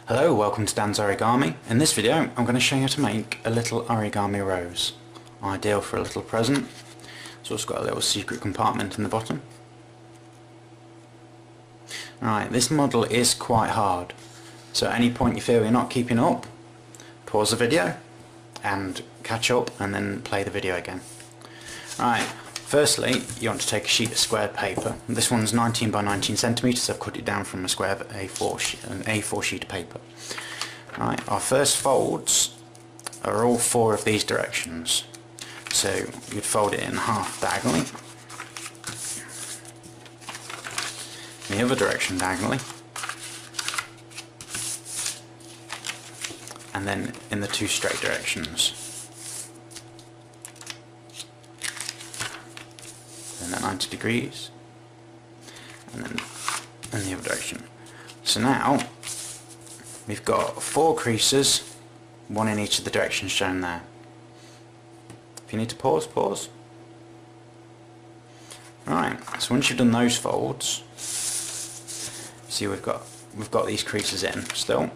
Hello, welcome to Dan's Origami. In this video I'm going to show you how to make a little origami rose. Ideal for a little present. It's also got a little secret compartment in the bottom. Alright, this model is quite hard, so at any point you feel you're not keeping up, pause the video and catch up and then play the video again. Alright, firstly you want to take a sheet of squared paper. This one's 19 by 19 centimeters. I've cut it down from a square A4 sheet of paper. Right, our first folds are all four of these directions. So you'd fold it in half diagonally, the other direction diagonally, and then in the two straight directions. And at 90 degrees, and then in the other direction. So now we've got four creases, one in each of the directions shown there. If you need to pause, pause. Alright, so once you've done those folds, see we've got these creases in still.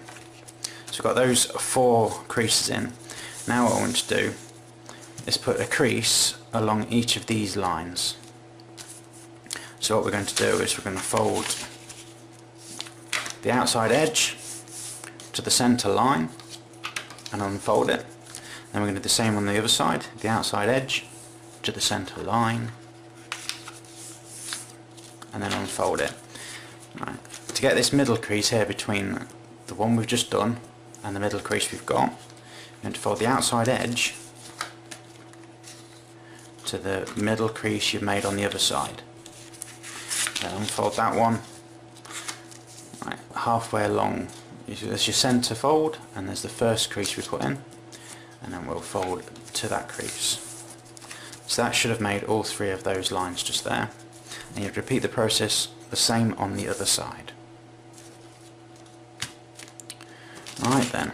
So we've got those four creases in. Now what I want to do is put a crease along each of these lines. So what we're going to do is we're going to fold the outside edge to the centre line and unfold it. Then we're going to do the same on the other side, the outside edge to the centre line and then unfold it. Right. To get this middle crease here between the one we've just done and the middle crease we've got, we're going to fold the outside edge to the middle crease you've made on the other side. Then unfold that one. Right, halfway along, there's your centre fold and there's the first crease we put in, and then we'll fold to that crease. So that should have made all three of those lines just there, and you repeat the process the same on the other side. Right then,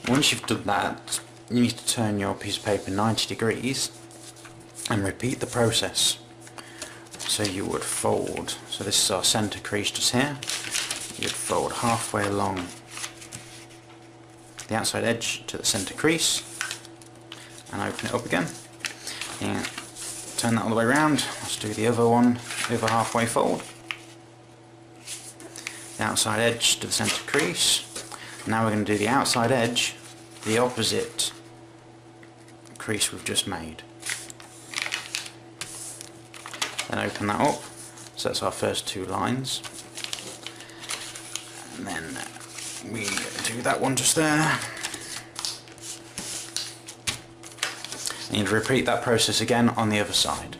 once you've done that, you need to turn your piece of paper 90 degrees and repeat the process. So you would fold, so this is our centre crease just here, you'd fold halfway along the outside edge to the centre crease and open it up again. And turn that all the way around. Let's do the other one, the other halfway fold. The outside edge to the centre crease. Now we're going to do the outside edge, the opposite crease we've just made. Then open that up, so that's our first two lines, and then we do that one just there, and you repeat that process again on the other side.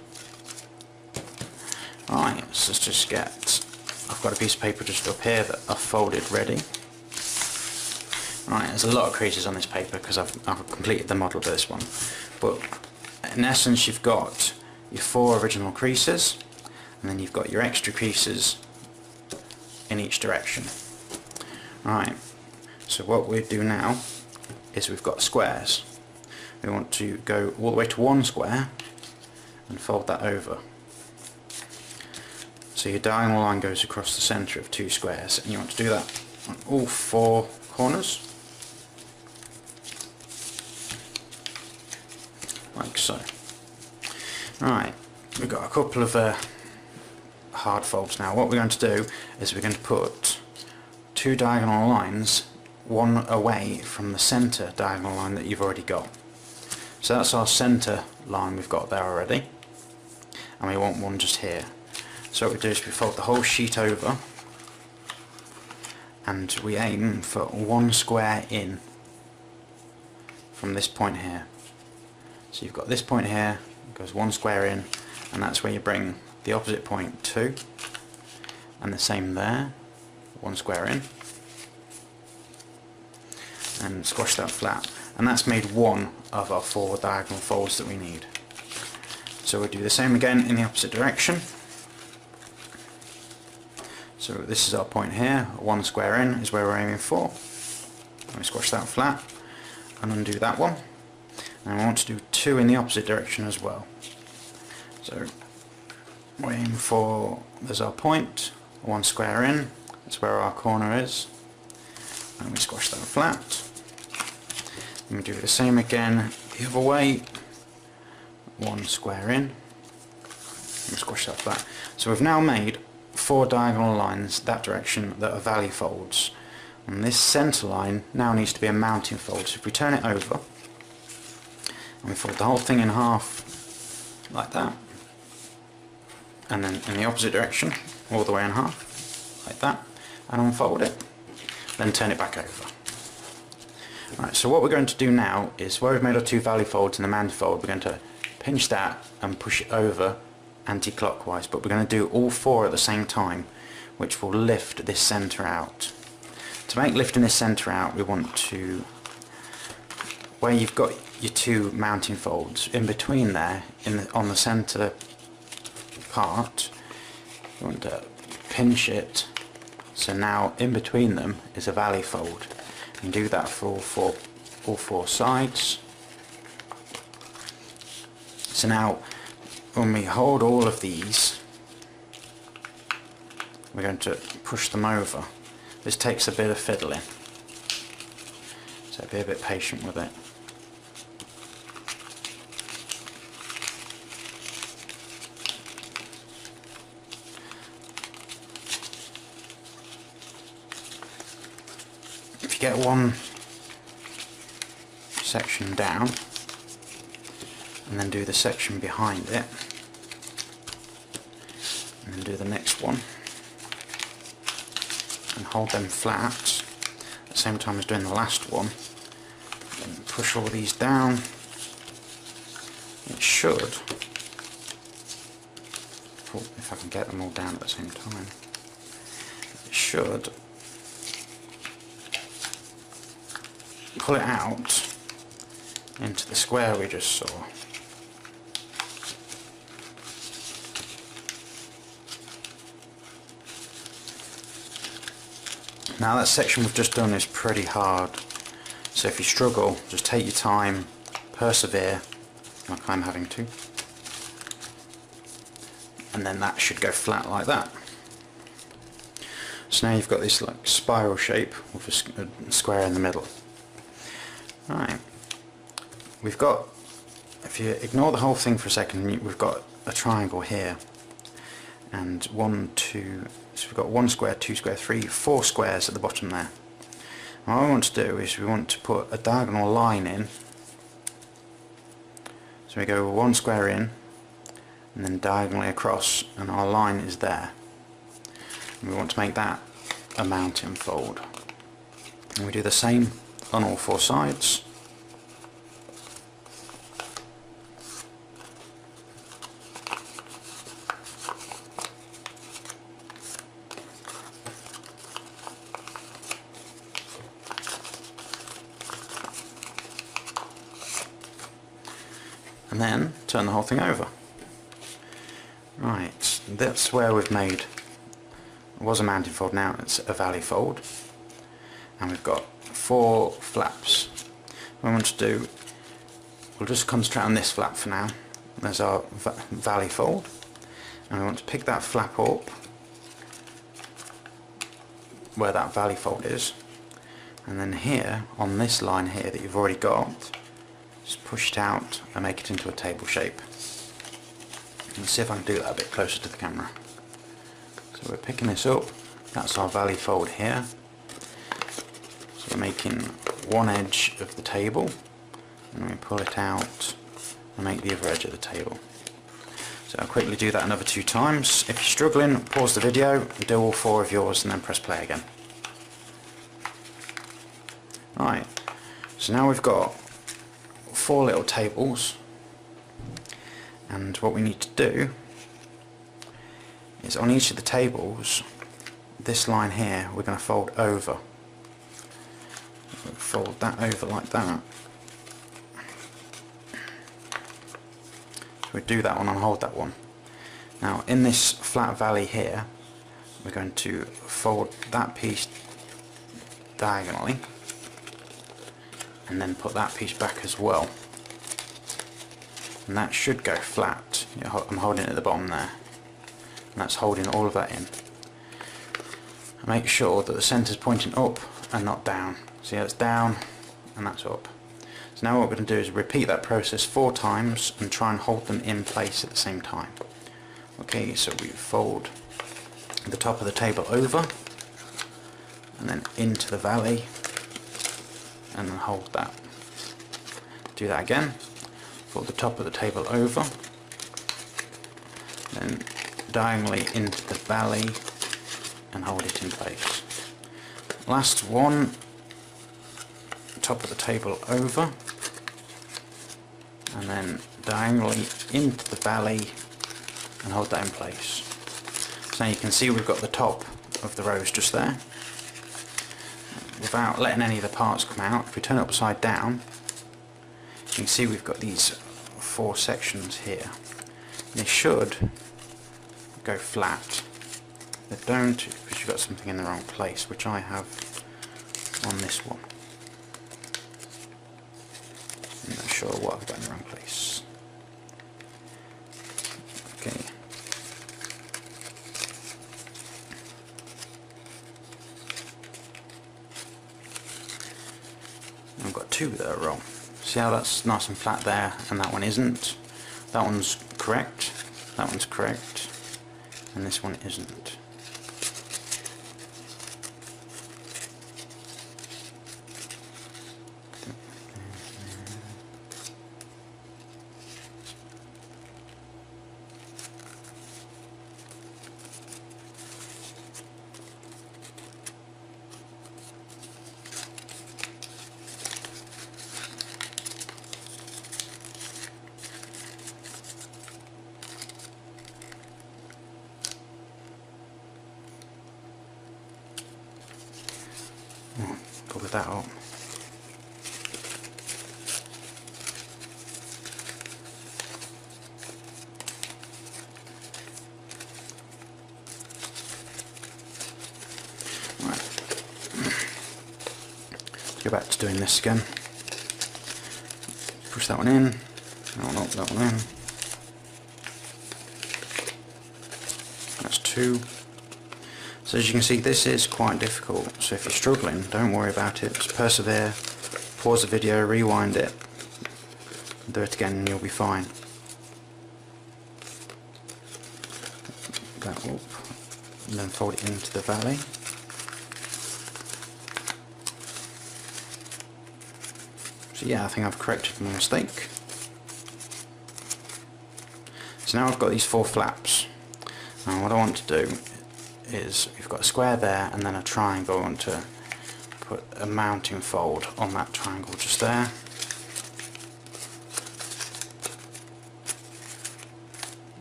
Alright, so let's just get, I've got a piece of paper just up here that I've folded ready. Alright, there's a lot of creases on this paper because I've completed the model for this one, but in essence you've got your four original creases and then you've got your extra creases in each direction. Right, so what we do now is we've got squares. We want to go all the way to one square and fold that over. So your diagonal line goes across the centre of two squares, and you want to do that on all four corners, like so. Right, we've got a couple of hard folds now. What we're going to do is we're going to put two diagonal lines, one away from the centre diagonal line that you've already got. So that's our centre line we've got there already, and we want one just here. So what we do is we fold the whole sheet over and we aim for one square in from this point here. So you've got this point here, goes one square in, and that's where you bring the opposite point to, and the same there, one square in, and squash that flat, and that's made one of our four diagonal folds that we need. So we'll do the same again in the opposite direction. So this is our point here, one square in is where we're aiming for. We squash that flat and undo that one, and I want to do two in the opposite direction as well. So we aim for, there's our point, one square in, that's where our corner is, and we squash that flat. And we do the same again the other way, one square in, and squash that flat. So we've now made 4 diagonal lines that direction that are valley folds, and this centre line now needs to be a mounting fold. So if we turn it over and we fold the whole thing in half like that, and then in the opposite direction all the way in half like that, and unfold it, then turn it back over. Right, so what we're going to do now is, where we've made our 2 valley folds and the mounting fold, we're going to pinch that and push it over anti-clockwise, but we're going to do all 4 at the same time, which will lift this centre out. To make lifting this centre out, we want to, where you've got your 2 mounting folds, in between there, on the centre part, you want to pinch it, so now in between them is a valley fold. And do that for all four sides. So now when we hold all of these, we're going to push them over. This takes a bit of fiddling, so be a bit patient with it. If you get one section down and then do the section behind it, and then do the next one, and hold them flat at the same time as doing the last one, then push all these down, it should, if I can get them all down at the same time, it should pull it out into the square we just saw. Now that section we've just done is pretty hard, so if you struggle, just take your time, persevere, like I'm having to, and then that should go flat like that. So now you've got this like spiral shape with a square in the middle. Right, we've got, if you ignore the whole thing for a second, we've got a triangle here, and 1, 2, so we've got 1 square, 2 square, 3, 4 squares at the bottom there. And what we want to do is we want to put a diagonal line in, so we go 1 square in and then diagonally across, and our line is there, and we want to make that a mounting fold, and we do the same on all 4 sides. And then turn the whole thing over. Right, that's where we've made, it was a mounting fold, now it's a valley fold, and we've got 4 flaps. What we want to do, we'll just concentrate on this flap for now. There's our valley fold, and we want to pick that flap up where that valley fold is, and then here on this line here that you've already got, just push it out and make it into a table shape. Let's see if I can do that a bit closer to the camera. So we're picking this up, that's our valley fold here. So we're making one edge of the table, and we pull it out and make the other edge of the table. So I'll quickly do that another 2 times. If you're struggling, pause the video, do all 4 of yours, and then press play again. Right, so now we've got 4 little tables, and what we need to do is on each of the tables, this line here we're going to fold over. We'll fold that over like that. So we do that one and hold that one. Now in this flat valley here, we're going to fold that piece diagonally, and then put that piece back as well, and that should go flat. I'm holding it at the bottom there, and that's holding all of that in. Make sure that the centre is pointing up and not down. See how it's down and that's up. So now what we're going to do is repeat that process 4 times and try and hold them in place at the same time. Okay, so we fold the top of the table over and then into the valley and then hold that. Do that again. Fold the top of the table over, then diagonally into the valley and hold it in place. Last one, top of the table over and then diagonally into the valley and hold that in place. So now you can see we've got the top of the rose just there. Without letting any of the parts come out, if we turn it upside down, you can see we've got these 4 sections here. They should go flat. They don't, because you've got something in the wrong place, which I have on this one. I'm not sure what I've got in the wrong place. Okay. I've got 2 that are wrong. See how that's nice and flat there and that one isn't? That one's correct, that one's correct, and this one isn't. Cover that up. Right. Let's go back to doing this again. Push that one in. That one up, that one in. That's 2. So as you can see, this is quite difficult, so if you're struggling, don't worry about it, just persevere, pause the video, rewind it, do it again and you'll be fine. That up, and then fold it into the valley. So yeah, I think I've corrected my mistake. So now I've got these 4 flaps. Now what I want to do is, we've got a square there and then a triangle. I want to put a mounting fold on that triangle just there.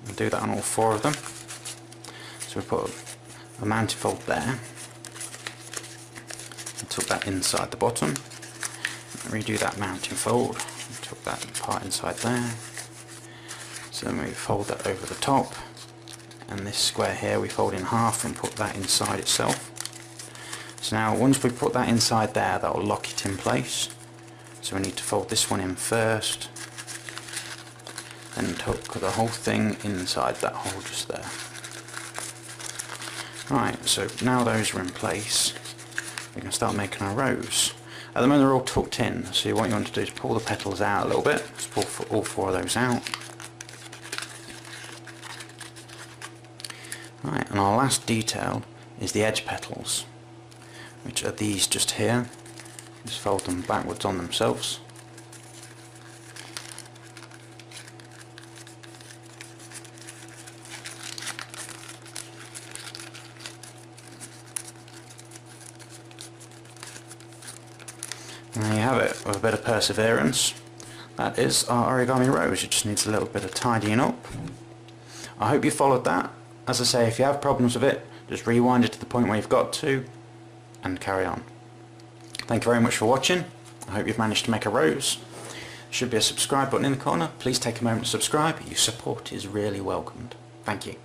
And do that on all 4 of them. So we put a mounting fold there, and tuck that inside the bottom, and redo that mounting fold, and tuck that part inside there. So then we fold that over the top, and this square here we fold in half and put that inside itself. So now once we put that inside there, that will lock it in place. So we need to fold this one in first and tuck the whole thing inside that hole just there. Right, so now those are in place, we can start making our rose. At the moment they're all tucked in, so what you want to do is pull the petals out a little bit. Let's pull all 4 of those out. Right, and our last detail is the edge petals, which are these just here. Just fold them backwards on themselves. And there you have it, with a bit of perseverance. That is our origami rose. It just needs a little bit of tidying up. I hope you followed that. As I say, if you have problems with it, just rewind it to the point where you've got to and carry on. Thank you very much for watching. I hope you've managed to make a rose. There should be a subscribe button in the corner. Please take a moment to subscribe. Your support is really welcomed. Thank you.